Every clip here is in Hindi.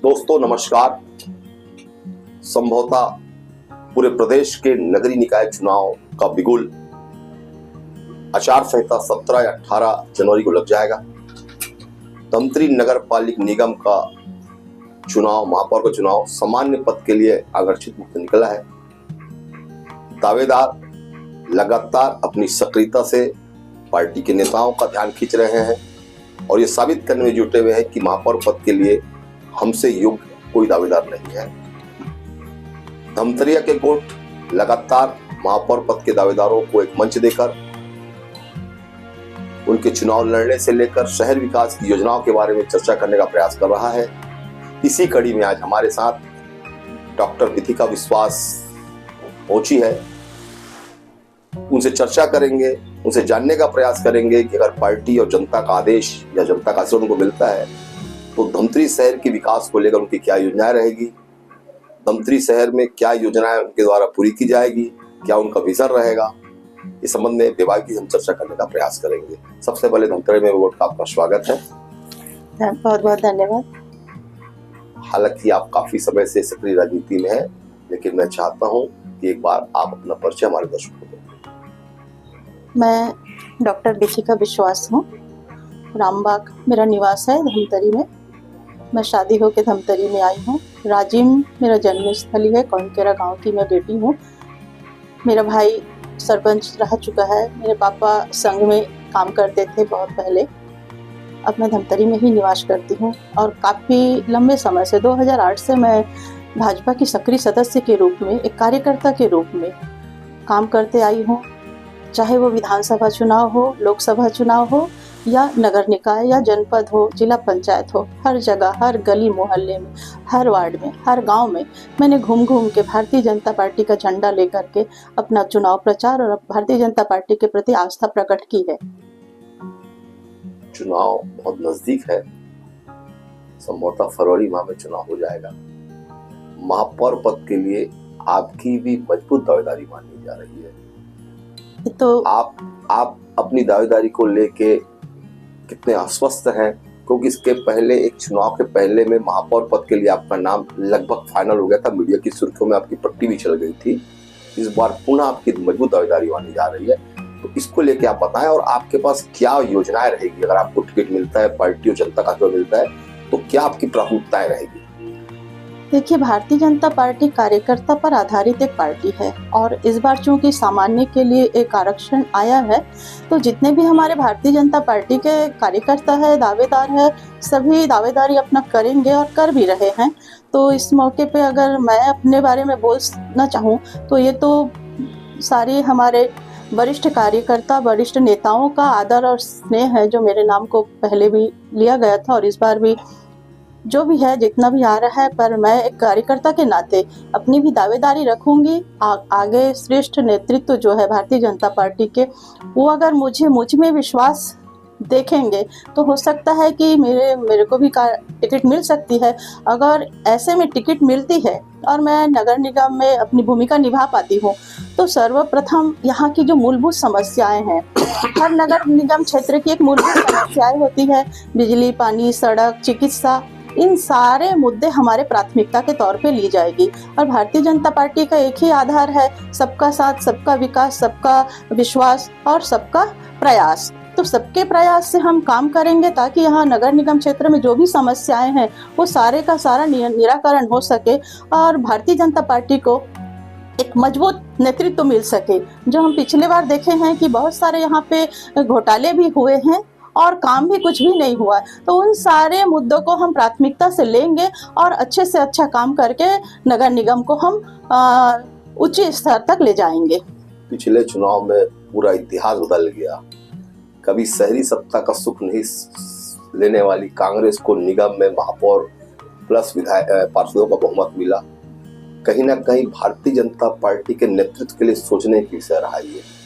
दोस्तों नमस्कार। संभवतः पूरे प्रदेश के नगरीय निकाय चुनाव का बिगुल आचार संहिता 17 या 18 जनवरी को लग जाएगा। धमतरी नगर पालिक निगम का चुनाव, महापौर का चुनाव सामान्य पद के लिए आरक्षित मुक्त निकला है। दावेदार लगातार अपनी सक्रियता से पार्टी के नेताओं का ध्यान खींच रहे हैं और ये साबित करने में जुटे हुए हैं कि महापौर पद के लिए हमसे योग्य कोई दावेदार नहीं है। धमतरिया के गोट लगातार महापौर पद के दावेदारों को एक मंच देकर उनके चुनाव लड़ने से लेकर शहर विकास की योजनाओं के बारे में चर्चा करने का प्रयास कर रहा है। इसी कड़ी में आज हमारे साथ डॉक्टर विथिका विश्वास पहुंची है। उनसे चर्चा करेंगे, उनसे जानने का प्रयास करेंगे कि अगर पार्टी और जनता का आदेश या जनता का आशीर्वाद उनको मिलता है तो धमतरी शहर के विकास को लेकर उनकी क्या योजनाएं रहेगी, धमतरी शहर में क्या योजनाएं उनके द्वारा पूरी की जाएगी, क्या उनका विजन रहेगा, इस संबंध में बेबाकी हम चर्चा करने का प्रयास करेंगे। सबसे पहले धमतरी में वोट का आपका स्वागत है। बहुत बहुत धन्यवाद। हालांकि आप काफी समय से सक्रिय राजनीति में हैं, लेकिन मैं चाहता हूं कि एक बार आप अपना परिचय हमारे दर्शकों को दें। मैं डॉक्टर विथिका विश्वास हूँ। रामबाग मेरा निवास है धमतरी में। मैं शादी होकर धमतरी में आई हूँ। राजिम मेरा जन्मस्थली है। कौनकेरा गांव की मैं बेटी हूँ। मेरा भाई सरपंच रह चुका है। मेरे पापा संघ में काम करते थे बहुत पहले। अब मैं धमतरी में ही निवास करती हूँ और काफ़ी लंबे समय से 2008 से मैं भाजपा की सक्रिय सदस्य के रूप में, एक कार्यकर्ता के रूप में काम करते आई हूँ। चाहे वो विधानसभा चुनाव हो, लोकसभा चुनाव हो या नगर निकाय या जनपद हो, जिला पंचायत हो, हर जगह, हर गली मोहल्ले में, हर वार्ड में, हर गांव में मैंने घूम घूम के भारतीय जनता पार्टी का झंडा लेकर के अपना चुनाव प्रचार और भारतीय जनता पार्टी के प्रति आस्था प्रकट की है। चुनाव बहुत नजदीक है, संभवतः फरवरी माह में चुनाव हो जाएगा। महापौर पद के लिए आपकी भी मजबूत दावेदारी मानी जा रही है। तो आप अपनी दावेदारी को लेके कितने आश्वस्त हैं? क्योंकि इसके पहले एक चुनाव के पहले में महापौर पद के लिए आपका नाम लगभग फाइनल हो गया था, मीडिया की सुर्खियों में आपकी पट्टी भी चल गई थी। इस बार पुनः आपकी मजबूत दावेदारी मानी जा रही है, तो इसको लेके आप बताएं और आपके पास क्या योजनाएं रहेगी अगर आपको टिकट मिलता है, पार्टी और जनता का आशीर्वाद मिलता है, तो क्या आपकी प्राथमिकताएं रहेगी? देखिए, भारतीय जनता पार्टी कार्यकर्ता पर आधारित एक पार्टी है और इस बार चूंकि सामान्य के लिए एक आरक्षण आया है, तो जितने भी हमारे भारतीय जनता पार्टी के कार्यकर्ता है, दावेदार है, सभी दावेदारी अपना करेंगे और कर भी रहे हैं। तो इस मौके पे अगर मैं अपने बारे में बोलना चाहूँ तो ये तो सारे हमारे वरिष्ठ कार्यकर्ता, वरिष्ठ नेताओं का आदर और स्नेह है जो मेरे नाम को पहले भी लिया गया था और इस बार भी जो भी है, जितना भी आ रहा है, पर मैं एक कार्यकर्ता के नाते अपनी भी दावेदारी रखूंगी। आगे श्रेष्ठ नेतृत्व जो है भारतीय जनता पार्टी के, वो अगर मुझ में विश्वास देखेंगे तो हो सकता है कि मेरे को भी टिकट मिल सकती है। अगर ऐसे में टिकट मिलती है और मैं नगर निगम में अपनी भूमिका निभा पाती हूँ तो सर्वप्रथम यहाँ की जो मूलभूत समस्याएं हैं, हर नगर निगम क्षेत्र की एक मूलभूत समस्याएं होती है, बिजली, पानी, सड़क, चिकित्सा, इन सारे मुद्दे हमारे प्राथमिकता के तौर पे ली जाएगी। और भारतीय जनता पार्टी का एक ही आधार है, सबका साथ, सबका विकास, सबका विश्वास और सबका प्रयास। तो सबके प्रयास से हम काम करेंगे ताकि यहाँ नगर निगम क्षेत्र में जो भी समस्याएं हैं वो सारे का सारा निराकरण हो सके और भारतीय जनता पार्टी को एक मजबूत नेतृत्व मिल सके। जो हम पिछले बार देखे हैं कि बहुत सारे यहाँ पे घोटाले भी हुए हैं और काम भी कुछ भी नहीं हुआ, तो उन सारे मुद्दों को हम प्राथमिकता से लेंगे और अच्छे से अच्छा काम करके नगर निगम को हम उच्च स्तर तक ले जाएंगे। पिछले चुनाव में पूरा इतिहास बदल गया। कभी शहरी सत्ता का सुख नहीं लेने वाली कांग्रेस को निगम में महापौर प्लस विधायक पार्षदों का बहुमत मिला। कहीं ना कहीं भारतीय जनता पार्टी के नेतृत्व के लिए सोचने की विषय रहा है।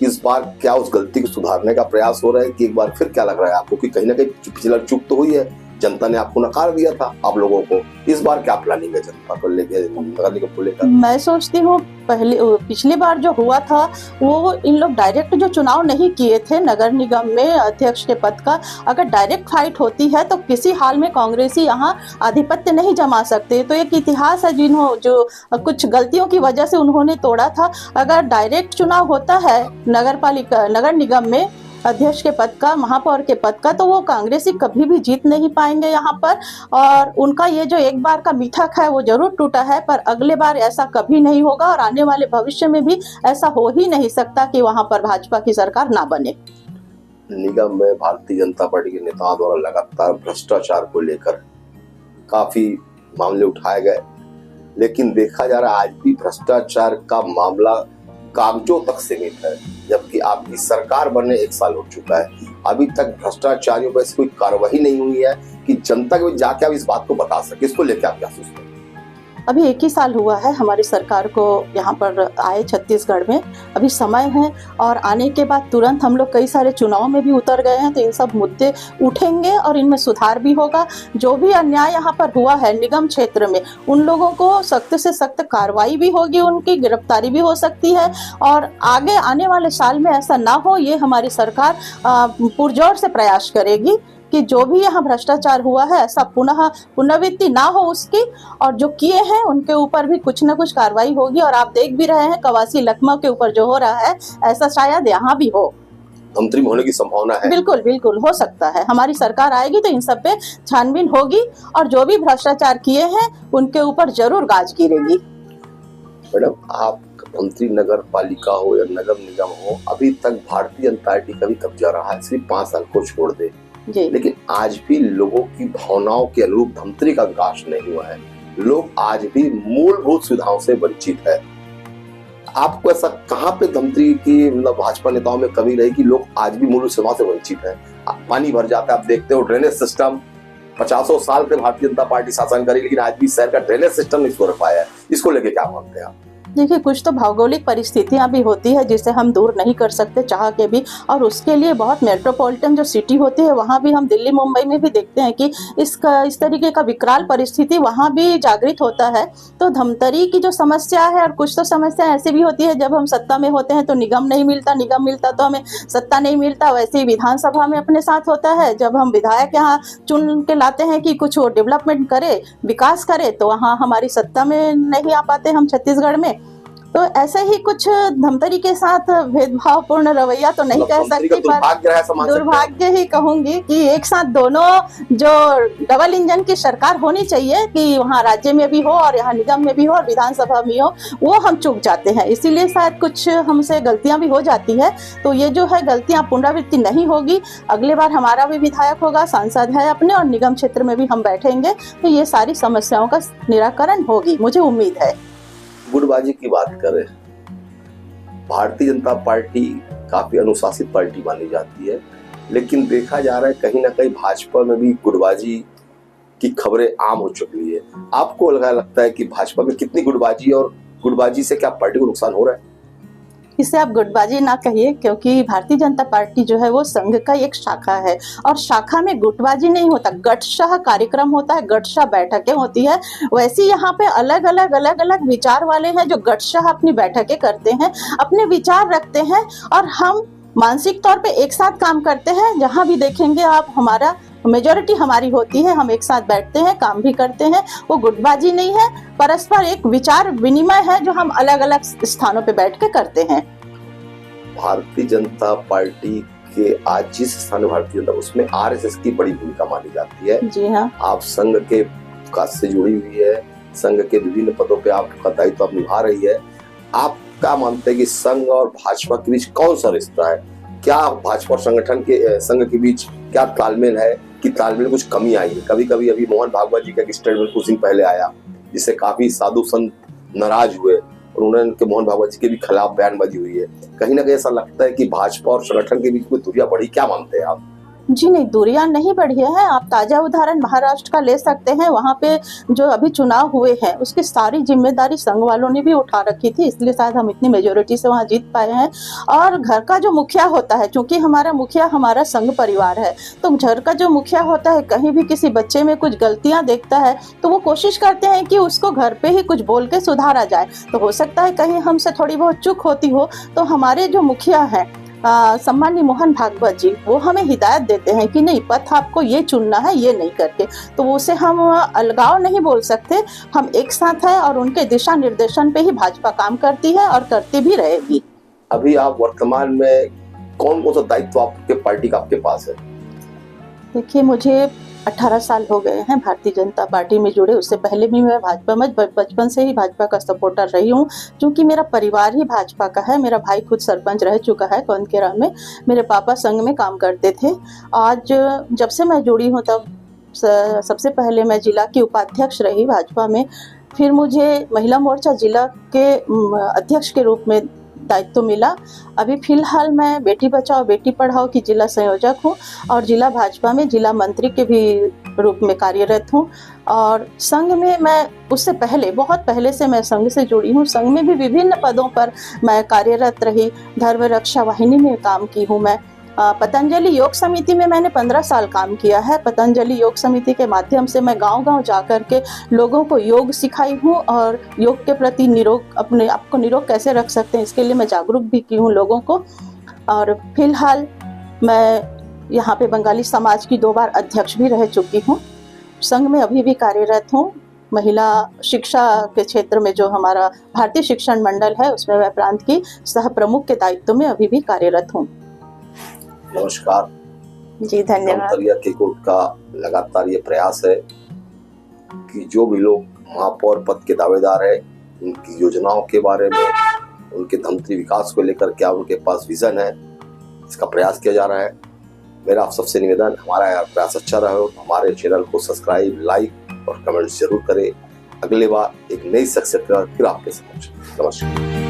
इस बार क्या उस गलती को सुधारने का प्रयास हो रहा है कि एक बार फिर क्या लग रहा है आपको कि कहीं ना कहीं पिछला चूक तो हुई है, जनता ने आपको नकार दिया था आप लोगों को। इस बार क्या प्लानिंग है जनता को लेकर, नगर निगम को लेकर? मैं सोचती हूँ पिछली बार जो हुआ था वो इन लोग डायरेक्ट जो चुनाव नहीं किए थे नगर निगम में अध्यक्ष के पद का, अगर डायरेक्ट फाइट होती है तो किसी हाल में कांग्रेसी यहाँ आधिपत्य नहीं जमा सकते। तो एक इतिहास है जो कुछ गलतियों की वजह से उन्होंने तोड़ा था। अगर डायरेक्ट चुनाव होता है नगर निगम में अध्यक्ष के पद का, महापौर के पद का, तो वो कांग्रेसी कभी भी जीत नहीं पाएंगे यहाँ पर। और उनका ये जो एक बार का मिथक है वो जरूर टूटा है, पर अगले बार ऐसा कभी नहीं होगा और आने वाले भविष्य में भी ऐसा हो ही नहीं सकता कि वहाँ पर भाजपा की सरकार ना बने। निगम में भारतीय जनता पार्टी के नेताओं द्वारा लगातार भ्रष्टाचार को लेकर काफी मामले उठाए गए, लेकिन देखा जा रहा है आज भी भ्रष्टाचार का मामला कागजों तक सीमित है, जबकि आपकी सरकार बनने 1 साल हो चुका है। अभी तक भ्रष्टाचारियों पर कोई कार्रवाई नहीं हुई है कि जनता के बीच जाके आप इस बात को बता सके। इसको लेकर आप क्या सोचते हैं? अभी 1 ही साल हुआ है हमारी सरकार को यहाँ पर आए छत्तीसगढ़ में, अभी समय है और आने के बाद तुरंत हम लोग कई सारे चुनाव में भी उतर गए हैं, तो इन सब मुद्दे उठेंगे और इनमें सुधार भी होगा। जो भी अन्याय यहाँ पर हुआ है निगम क्षेत्र में, उन लोगों को सख्त से सख्त कार्रवाई भी होगी, उनकी गिरफ्तारी भी हो सकती है और आगे आने वाले साल में ऐसा ना हो, ये हमारी सरकार पुरजोर से प्रयास करेगी कि जो भी यहाँ भ्रष्टाचार हुआ है ऐसा पुनरावृत्ति ना हो उसकी, और जो किए हैं उनके ऊपर भी कुछ न कुछ कार्रवाई होगी। और आप देख भी रहे हैं कवासी लखमा के ऊपर जो हो रहा है, ऐसा शायद यहाँ भी हो। मंत्री होने की संभावना है? बिल्कुल बिल्कुल हो सकता है। हमारी सरकार आएगी तो इन सब पे छानबीन होगी और जो भी भ्रष्टाचार किए हैं उनके ऊपर जरूर गाज गिरेगी। मैडम, आप मंत्री नगर पालिका हो या नगर निगम हो, अभी तक भारतीय जनता पार्टी का भी कब्जा रहा है, सिर्फ 5 साल को छोड़ दे, लेकिन आज भी लोगों की भावनाओं के अनुरूप धमतरी का विकास नहीं हुआ है। लोग आज भी मूलभूत सुविधाओं से वंचित है। आपको ऐसा कहां पे धमतरी की मतलब भाजपा नेताओं में कमी रही कि लोग आज भी मूलभूत सुविधाओं से वंचित है? पानी भर जाता है, आप देखते हो ड्रेनेज सिस्टम 50 साल से भारतीय जनता पार्टी शासन करी, लेकिन आज भी शहर का ड्रेनेज सिस्टम नहीं सुधर पाया है। इसको लेके क्या मानते हैं आप? देखिए, कुछ तो भौगोलिक परिस्थितियां भी होती है जिसे हम दूर नहीं कर सकते चाह के भी, और उसके लिए बहुत मेट्रोपॉलिटन जो सिटी होती है वहाँ भी, हम दिल्ली मुंबई में भी देखते हैं कि इस तरीके का विकराल परिस्थिति वहाँ भी जागृत होता है। तो धमतरी की जो समस्या है, और कुछ तो समस्या ऐसी भी होती है जब हम सत्ता में होते हैं तो निगम नहीं मिलता, निगम मिलता तो हमें सत्ता नहीं मिलता। वैसे ही विधानसभा में अपने साथ होता है, जब हम विधायक यहाँ चुन के लाते हैं कि कुछ डेवलपमेंट करे, विकास करे, तो वहाँ हमारी सत्ता में नहीं आ पाते हम छत्तीसगढ़ में। तो ऐसे ही कुछ धमतरी के साथ भेदभावपूर्ण रवैया तो नहीं कह सकती, पर दुर्भाग्य ही कहूंगी कि एक साथ दोनों जो डबल इंजन की सरकार होनी चाहिए कि वहाँ राज्य में भी हो और यहाँ निगम में भी हो और विधानसभा में हो, वो हम चूक जाते हैं। इसीलिए शायद कुछ हमसे गलतियां भी हो जाती है। तो ये जो है गलतियां पुनरावृत्ति नहीं होगी। अगले बार हमारा भी विधायक होगा, सांसद है अपने, और निगम क्षेत्र में भी हम बैठेंगे तो ये सारी समस्याओं का निराकरण होगी, मुझे उम्मीद है। गुटबाजी की बात करें, भारतीय जनता पार्टी काफी अनुशासित पार्टी मानी जाती है, लेकिन देखा जा रहा है कहीं ना कहीं भाजपा में भी गुटबाजी की खबरें आम हो चुकी है। आपको लगता है कि भाजपा में कितनी गुटबाजी, और गुटबाजी से क्या पार्टी को नुकसान हो रहा है? इसे आप गुटबाजी ना कहिए, क्योंकि भारतीय जनता पार्टी जो है वो संघ का एक शाखा है और शाखा में गुटबाजी नहीं होता, गठशाह कार्यक्रम होता है, गठशाह बैठकें होती है। वैसे यहाँ पे अलग अलग विचार वाले हैं जो गठशाह अपनी बैठकें करते हैं, अपने विचार रखते हैं, और हम मानसिक तौर पे एक साथ काम करते हैं। जहाँ भी देखेंगे आप, हमारा मेजॉरिटी हमारी होती है, हम एक साथ बैठते हैं, काम भी करते हैं। वो गुटबाजी नहीं है, परस्पर एक विचार विनिमय है जो हम अलग अलग स्थानों पे बैठ के करते हैं। भारतीय जनता पार्टी के आज जिस स्थान भारतीय जनता, उसमें आरएसएस की बड़ी भूमिका मानी जाती है। जी हाँ, आप संघ के काज से जुड़ी हुई है, संघ के विभिन्न पदों पे आपका दायित्व आप निभा रही है। आप क्या मानते हैं कि संघ और भाजपा के बीच कौन सा रिश्ता है? क्या भाजपा संगठन के संघ के बीच क्या तालमेल है कि तालमेल कुछ कमी आई है? कभी कभी अभी मोहन भागवत जी का एक स्टेटमेंट कुछ दिन पहले आया जिससे काफी साधु संत नाराज हुए और उन्होंने मोहन भागवत जी के भी खिलाफ बयानबाजी हुई है। कहीं ना कहीं ऐसा लगता है कि भाजपा और संगठन के बीच में दूरियां बढ़ी। क्या मानते हैं आप? जी नहीं, दूरियां नहीं बढ़ी हैं। आप ताज़ा उदाहरण महाराष्ट्र का ले सकते हैं। वहाँ पे जो अभी चुनाव हुए हैं उसकी सारी जिम्मेदारी संघ वालों ने भी उठा रखी थी, इसलिए शायद हम इतनी मेजोरिटी से वहाँ जीत पाए हैं। और घर का जो मुखिया होता है, चूंकि हमारा मुखिया हमारा संघ परिवार है, तो घर का जो मुखिया होता है कहीं भी किसी बच्चे में कुछ गलतियां देखता है तो वो कोशिश करते हैं कि उसको घर पे ही कुछ बोल के सुधारा जाए। तो हो सकता है कहीं हमसे थोड़ी बहुत चूक होती हो, तो हमारे जो मुखिया हैं सम्मानीय मोहन भागवत जी, वो हमें हिदायत देते हैं कि नहीं, पथ आपको ये चुनना है, ये नहीं करके। तो उसे हम अलगाव नहीं बोल सकते, हम एक साथ हैं और उनके दिशा निर्देशन पे ही भाजपा काम करती है और करती भी रहेगी। अभी आप वर्तमान में कौन कौन सा दायित्व आपके पार्टी का आपके पास है? देखिए, मुझे 18 साल हो गए हैं भारतीय जनता पार्टी में जुड़े। उससे पहले भी मैं भाजपा में बचपन से ही भाजपा का सपोर्टर रही हूँ, क्योंकि मेरा परिवार ही भाजपा का है। मेरा भाई खुद सरपंच रह चुका है कौंदकेरा में, मेरे पापा संघ में काम करते थे। आज जब से मैं जुड़ी हूँ तब सबसे पहले मैं जिला की उपाध्यक्ष रही भाजपा में, फिर मुझे महिला मोर्चा जिला के अध्यक्ष के रूप में दायित्व मिला। अभी फिलहाल मैं बेटी बचाओ बेटी पढ़ाओ की जिला संयोजक हूँ और जिला भाजपा में जिला मंत्री के भी रूप में कार्यरत हूँ। और संघ में मैं उससे पहले, बहुत पहले से मैं संघ से जुड़ी हूँ। संघ में भी विभिन्न पदों पर मैं कार्यरत रही। धर्म रक्षा वाहिनी में काम की हूँ मैं। पतंजलि योग समिति में मैंने 15 साल काम किया है। पतंजलि योग समिति के माध्यम से मैं गांव-गांव जाकर के लोगों को योग सिखाई हूँ और योग के प्रति अपने आप को निरोग कैसे रख सकते हैं, इसके लिए मैं जागरूक भी की हूँ लोगों को। और फिलहाल मैं यहाँ पे बंगाली समाज की 2 बार अध्यक्ष भी रह चुकी हूँ। संघ में अभी भी कार्यरत हूँ। महिला शिक्षा के क्षेत्र में जो हमारा भारतीय शिक्षण मंडल है, उसमें मैं प्रांत की सह प्रमुख के दायित्व में अभी भी कार्यरत हूँ। नमस्कार जी, धन्यवाद। दमतरिया के कोर्ट का लगातार ये प्रयास है कि जो भी लोग महापौर पद के दावेदार है, उनकी योजनाओं के बारे में, उनके धमतरी विकास को लेकर क्या उनके पास विजन है, इसका प्रयास किया जा रहा है। मेरा आप सबसे निवेदन, हमारा प्रयास अच्छा रहा हो, हमारे चैनल को सब्सक्राइब, लाइक और कमेंट जरूर करें। अगले बार एक नई शख्सियत फिर आपके समक्ष। नमस्कार।